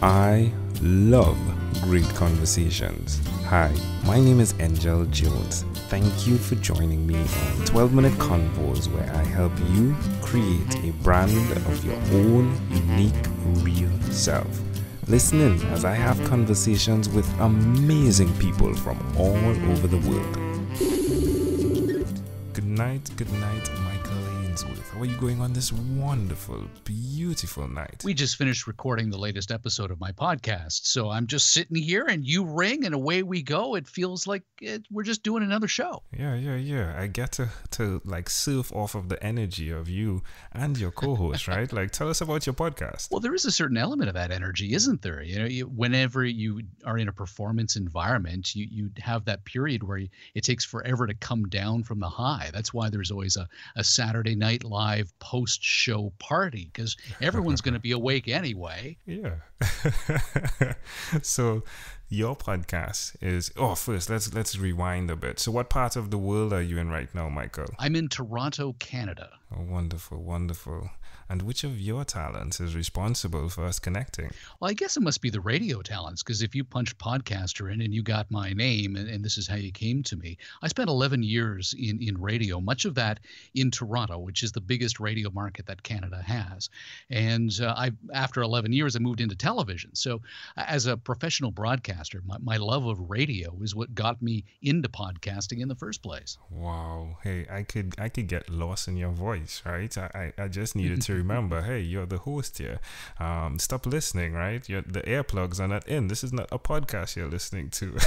I love great conversations. Hi, my name is Angel Jones. Thank you for joining me on 12-minute convos where I help you create a brand of your own unique, real self. Listen in as I have conversations with amazing people from all over the world. Good night, Michael Hainsworth. How are you going on this wonderful, beautiful night? We just finished recording the latest episode of my podcast, so I'm just sitting here and you ring and away we go. It feels like we're just doing another show. Yeah. I get to like surf off of the energy of you and your co-host, right? Like, tell us about your podcast. Well, there is a certain element of that energy, isn't there? Whenever you are in a performance environment, you have that period where it takes forever to come down from the high. That's why there's always a Saturday Night Live post-show party, because everyone's going to be awake anyway. Yeah. So your podcast is, first let's rewind a bit. So what part of the world are you in right now, Michael? I'm in Toronto, Canada. Oh, wonderful. And which of your talents is responsible for us connecting? Well, I guess it must be the radio talents, because if you punch podcaster in and you got my name, and this is how you came to me. I spent 11 years in radio, much of that in Toronto, which is the biggest radio market that Canada has. And after 11 years, I moved into television. So as a professional broadcaster, my love of radio is what got me into podcasting in the first place. Wow. Hey, I could get lost in your voice, right? I just needed to remember, hey, you're the host here. Stop listening, right? The earplugs are not in. This is not a podcast you're listening to.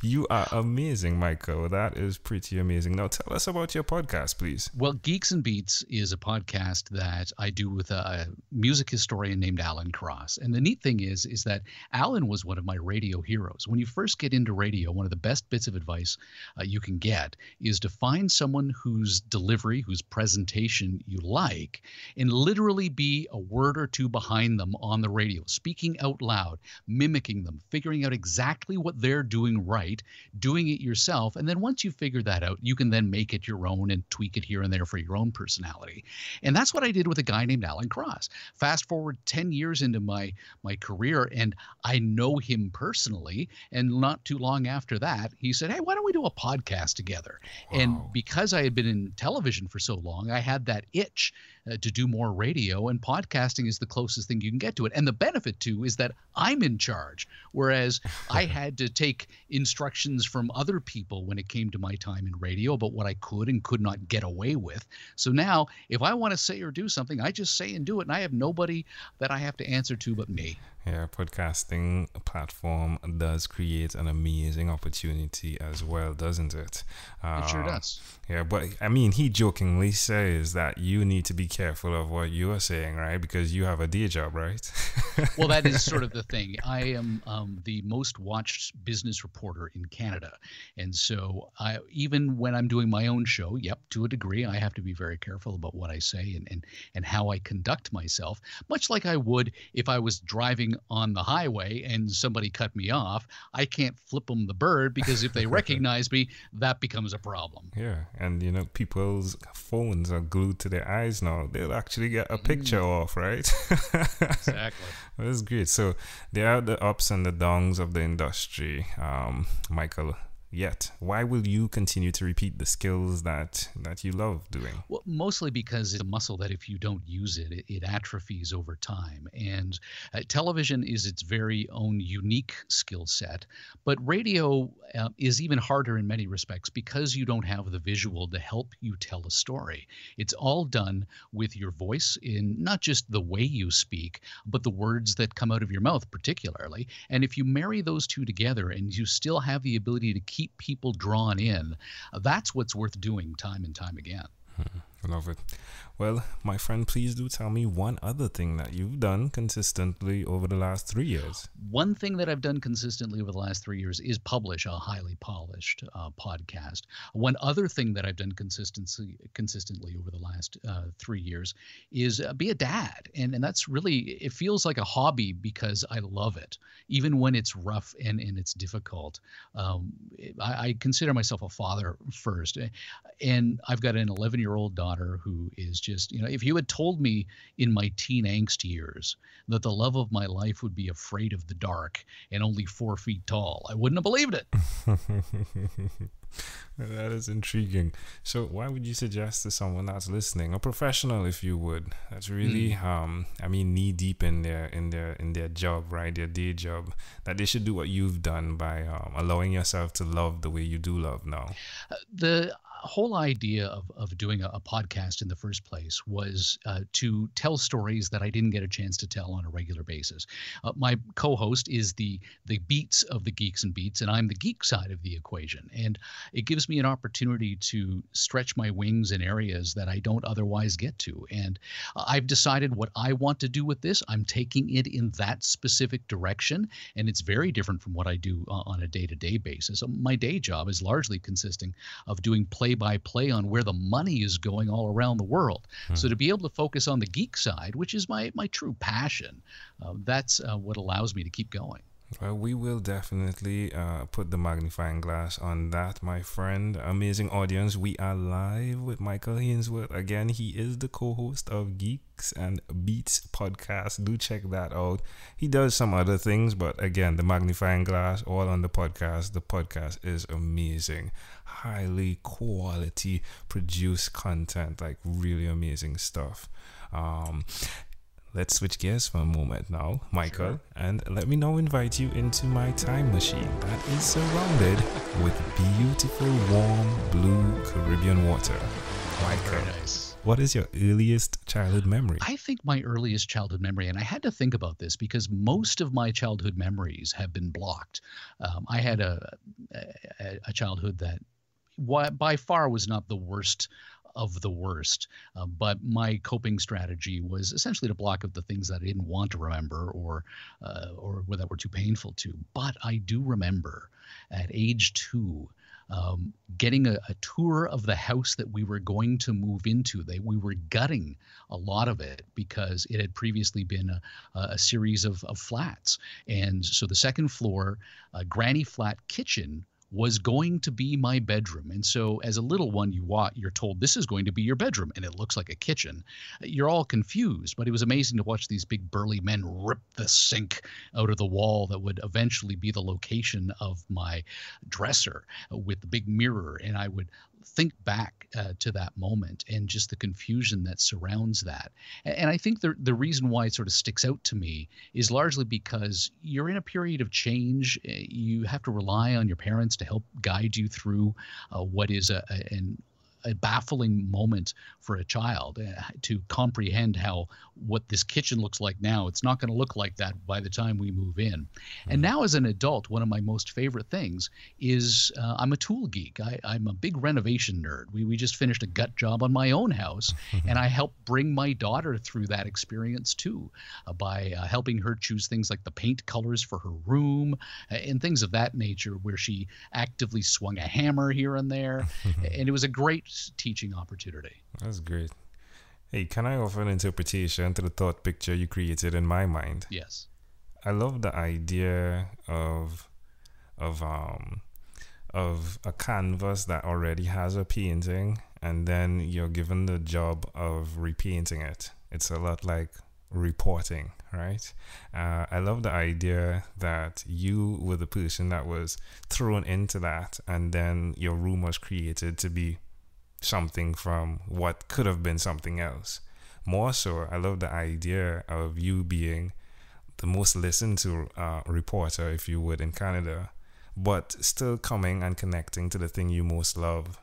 You are amazing, Michael. That is pretty amazing. Now tell us about your podcast, please. Well, Geeks Beats is a podcast that I do with a music historian named Alan Cross. And the neat thing is that Alan was one of my radio heroes. When you first get into radio, one of the best bits of advice you can get is to find someone whose delivery, whose presentation you like, and literally be a word or two behind them on the radio, speaking out loud, mimicking them, figuring out exactly what they're doing right, doing it yourself. And then once you figure that out, you can then make it your own and tweak it here and there for your own personality. And that's what I did with a guy named Alan Cross. Fast forward 10 years into my career, and I know him personally. And not too long after that, he said, hey, why don't we do a podcast together? Wow. And because I had been in television for so long, I had that itch to do more radio, and podcasting is the closest thing you can get to it. And the benefit too is that I'm in charge, whereas I had to take instructions from other people when it came to my time in radio about what I could and could not get away with. So now if I want to say or do something, I just say and do it, and I have nobody that I have to answer to but me. Yeah, podcasting platform does create an amazing opportunity as well, doesn't it? It sure does. Yeah, but I mean, he jokingly says that you need to be careful of what you are saying, right? Because you have a day job, right? Well, that is sort of the thing. I am the most watched business reporter in Canada. And so even when I'm doing my own show, to a degree, I have to be very careful about what I say and how I conduct myself, much like I would if I was driving on the highway and somebody cut me off. I can't flip them the bird, because if they recognize me, that becomes a problem. Yeah, and people's phones are glued to their eyes now. They'll actually get a picture off, right? Exactly. That's great. So there are the ups and the downs of the industry, Michael. Yet, why will you continue to repeat the skills that you love doing? Well, mostly because it's a muscle that if you don't use it, it atrophies over time. And television is its very own unique skill set. But radio is even harder in many respects because you don't have the visual to help you tell a story. It's all done with your voice, in not just the way you speak, but the words that come out of your mouth particularly. And if you marry those two together and you still have the ability to keep people drawn in, that's what's worth doing time and time again. I love it. Well, my friend, please do tell me one other thing that you've done consistently over the last 3 years. One thing that I've done consistently over the last 3 years is publish a highly polished podcast. One other thing that I've done consistently over the last 3 years is be a dad. And that's really, it feels like a hobby because I love it. Even when it's rough and it's difficult. I consider myself a father first. And I've got an 11-year-old daughter who is just, if you had told me in my teen angst years that the love of my life would be afraid of the dark and only 4 feet tall, I wouldn't have believed it. That is intriguing. So why would you suggest to someone that's listening, a professional if you would, that's really knee deep in their job, right, their day job, that they should do what you've done by allowing yourself to love the way you do love now? The whole idea of doing a podcast in the first place was to tell stories that I didn't get a chance to tell on a regular basis. My co-host is the Beats of the Geeks and Beats, and I'm the geek side of the equation. And it gives me an opportunity to stretch my wings in areas that I don't otherwise get to. And I've decided what I want to do with this. I'm taking it in that specific direction, and it's very different from what I do on a day-to-day basis. My day job is largely consisting of doing play-by-play on where the money is going all around the world. So to be able to focus on the geek side, which is my true passion, that's what allows me to keep going. Well, we will definitely put the magnifying glass on that, my friend. Amazing audience. We are live with Michael Hainsworth. Again, he is the co-host of Geeks and Beats podcast. Do check that out. He does some other things, but again, the magnifying glass all on the podcast. The podcast is amazing. Highly quality produced content, like really amazing stuff. Let's switch gears for a moment now, Michael, Sure. and let me now invite you into my time machine that is surrounded with beautiful, warm, blue Caribbean water. Michael, Very nice. what is your earliest childhood memory? I think my earliest childhood memory, and I had to think about this because most of my childhood memories have been blocked. I had a childhood that by far was not the worst of the worst, but my coping strategy was essentially to block out the things that I didn't want to remember or that were too painful to. But I do remember at age 2 getting a tour of the house that we were going to move into. We were gutting a lot of it because it had previously been a series of flats. And so the second floor, granny flat kitchen was going to be my bedroom. And so as a little one, you're told this is going to be your bedroom, and it looks like a kitchen. You're all confused, but it was amazing to watch these big burly men rip the sink out of the wall that would eventually be the location of my dresser with the big mirror. And I would think back to that moment and just the confusion that surrounds that. And I think the reason why it sort of sticks out to me is largely because you're in a period of change. You have to rely on your parents to help guide you through what is a baffling moment for a child to comprehend what this kitchen looks like now. It's not going to look like that by the time we move in. And now as an adult, one of my most favorite things is I'm a tool geek. I'm a big renovation nerd. We just finished a gut job on my own house, and I helped bring my daughter through that experience too by helping her choose things like the paint colors for her room and things of that nature, where she actively swung a hammer here and there. And it was a great teaching opportunity. That's great. Hey, can I offer an interpretation to the thought picture you created in my mind? Yes. I love the idea of a canvas that already has a painting, and then you're given the job of repainting it. It's a lot like reporting, right? I love the idea that you were the person that was thrown into that, and then your room was created to be something from what could have been something else. More so, I love the idea of you being the most listened to reporter, if you would, in Canada, but still coming and connecting to the thing you most love,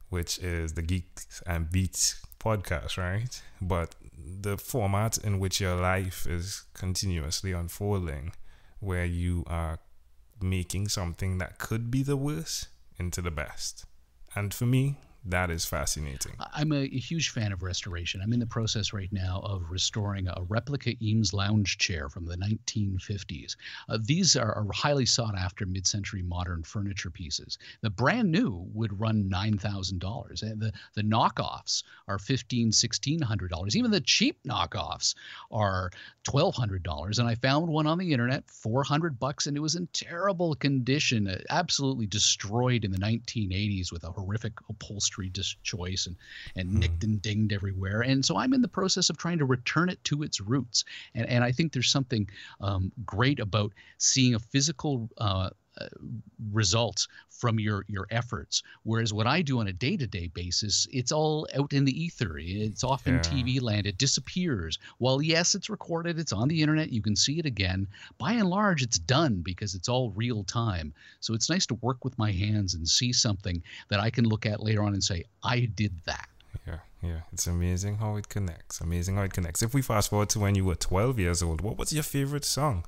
which is the Geeks and Beats podcast, right? But the format in which your life is continuously unfolding, where you are making something that could be the worst into the best. And for me, that is fascinating. I'm a huge fan of restoration. I'm in the process right now of restoring a replica Eames lounge chair from the 1950s. These are highly sought after mid-century modern furniture pieces. The brand new would run $9,000. And the knockoffs are $1,500, $1,600. Even the cheap knockoffs are $1,200. And I found one on the internet, $400, and it was in terrible condition, absolutely destroyed in the 1980s with a horrific upholstery mystery choice and nicked and dinged everywhere. And so I'm in the process of trying to return it to its roots. And I think there's something great about seeing a physical results from your efforts, whereas what I do on a day-to-day basis, it's all out in the ether. It's off in TV land. It disappears. While yes, it's recorded, it's on the internet, you can see it again. By and large, it's done because it's all real time. So it's nice to work with my hands and see something that I can look at later on and say, I did that. Yeah, it's amazing how it connects. If we fast forward to when you were 12 years old, what was your favorite song?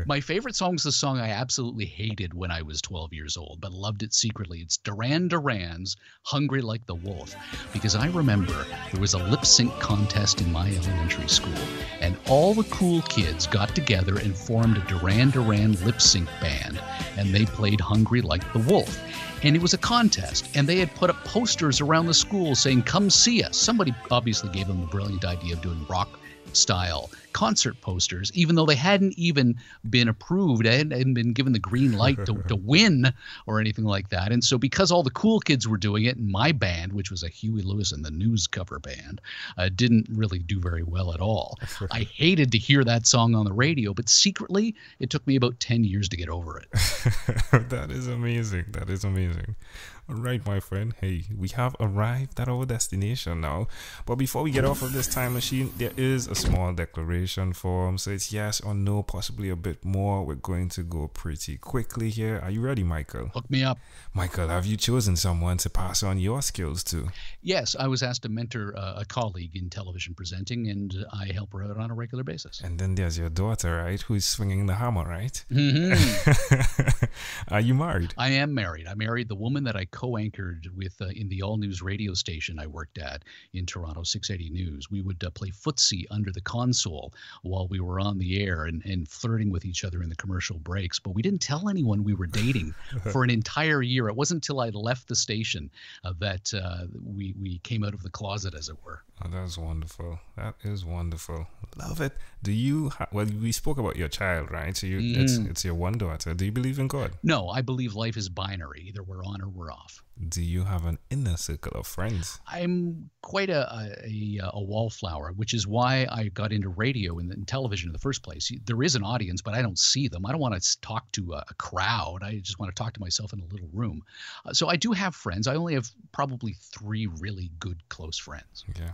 My favorite song is the song I absolutely hated when I was 12 years old, but loved it secretly. It's Duran Duran's Hungry Like the Wolf, because I remember there was a lip sync contest in my elementary school, and all the cool kids got together and formed a Duran Duran lip sync band, and they played Hungry Like the Wolf. And it was a contest, and they had put up posters around the school saying, come see us. Somebody obviously gave them the brilliant idea of doing rock-style concert posters, even though they hadn't even been approved and been given the green light to win or anything like that. And so because all the cool kids were doing it, and my band, which was a Huey Lewis and the News cover band, didn't really do very well at all. I hated to hear that song on the radio, but secretly, it took me about 10 years to get over it. That is amazing. All right, my friend. Hey, we have arrived at our destination now. But before we get off of this time machine, there is a small declaration form. So it's yes or no, possibly a bit more. We're going to go pretty quickly here. Are you ready, Michael? Hook me up. Michael, have you chosen someone to pass on your skills to? Yes, I was asked to mentor a colleague in television presenting, and I help her out on a regular basis. And then there's your daughter, right? Who's swinging the hammer, right? Mm-hmm. Are you married? I am married. I married the woman that I co-anchored with in the all-news radio station I worked at in Toronto, 680 News. We would play footsie under the console while we were on the air and flirting with each other in the commercial breaks. But we didn't tell anyone we were dating for an entire year. It wasn't until I left the station that we came out of the closet, as it were. Oh, that's wonderful. That is wonderful. Love it. Do you, well, we spoke about your child, right? So it's your one daughter. Do you believe in God? No, I believe life is binary. Either we're on or we're off. Do you have an inner circle of friends? I'm quite a wallflower, which is why I got into radio and television in the first place. There is an audience, but I don't see them. I don't want to talk to a crowd. I just want to talk to myself in a little room. So I do have friends. I only have probably 3 really good, close friends. Yeah.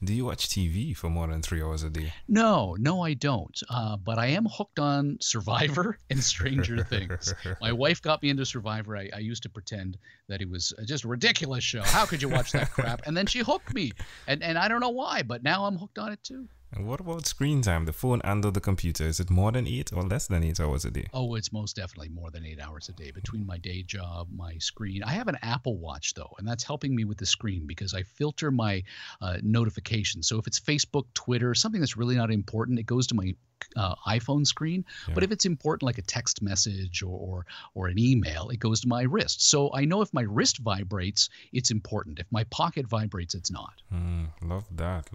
Do you watch TV for more than 3 hours a day? No, I don't. But I am hooked on Survivor and Stranger Things. My wife got me into Survivor. I used to pretend that it was just a ridiculous show. How could you watch that crap? And then she hooked me. And I don't know why, but now I'm hooked on it too. And what about screen time, the phone and the computer? Is it more than 8 or less than 8 hours a day? Oh, it's most definitely more than 8 hours a day between my day job, my screen. I have an Apple Watch, though, and that's helping me with the screen because I filter my notifications. So if it's Facebook, Twitter, something that's really not important, it goes to my iPhone screen. Yeah. But if it's important, like a text message or an email, it goes to my wrist. So I know if my wrist vibrates, it's important. If my pocket vibrates, it's not. Love that.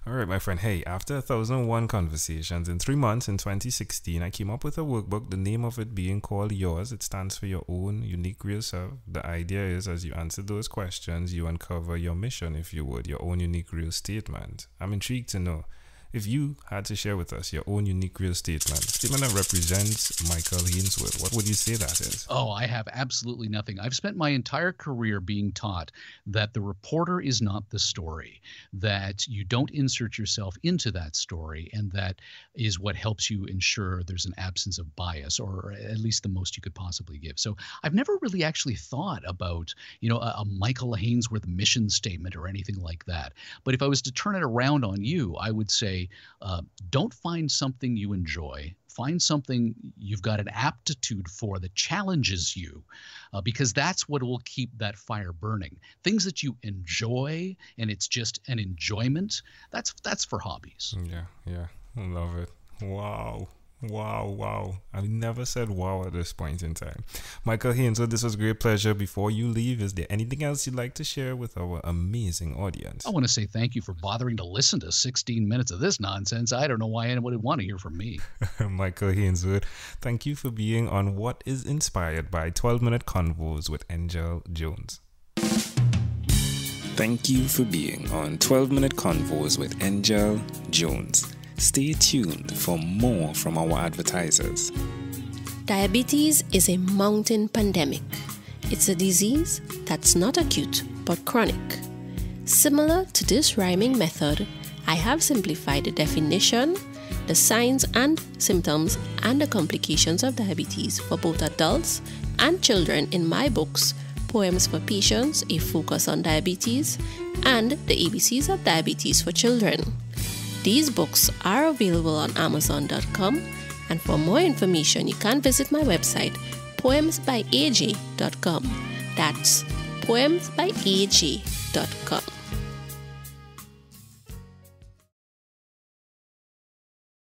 All right, my friend. Hey, after 1,001 conversations in 3 months in 2016, I came up with a workbook, the name of it being called Yours. It stands for your own unique real self. The idea is as you answer those questions, you uncover your mission, if you would, your own unique real statement. I'm intrigued to know if you had to share with us your own unique real statement that represents Michael Hainsworth, what would you say that is? Oh, I have absolutely nothing. I've spent my entire career being taught that the reporter is not the story, that you don't insert yourself into that story, and that is what helps you ensure there's an absence of bias, or at least the most you could possibly give. So I've never really actually thought about, a Michael Hainsworth mission statement or anything like that. But if I was to turn it around on you, I would say, don't find something you enjoy. Find something you've got an aptitude for that challenges you, because that's what will keep that fire burning. Things that you enjoy and it's just an enjoyment, that's for hobbies. Yeah. I love it. Wow. I've never said wow at this point in time. Michael Hainsworth, this was a great pleasure. Before you leave, is there anything else you'd like to share with our amazing audience? I want to say thank you for bothering to listen to 16 minutes of this nonsense. I don't know why anyone would want to hear from me. Michael Hainsworth, thank you for being on what is inspired by 12-Minute Convos with Angel Jones. Thank you for being on 12-Minute Convos with Angel Jones. Stay tuned for more from our advertisers. Diabetes is a mounting pandemic. It's a disease that's not acute but chronic. Similar to this rhyming method, I have simplified the definition, the signs and symptoms, and the complications of diabetes for both adults and children in my books, Poems for Patients, A Focus on Diabetes, and The ABCs of Diabetes for Children. These books are available on Amazon.com, and for more information, you can visit my website, poemsbyaj.com. That's poemsbyaj.com.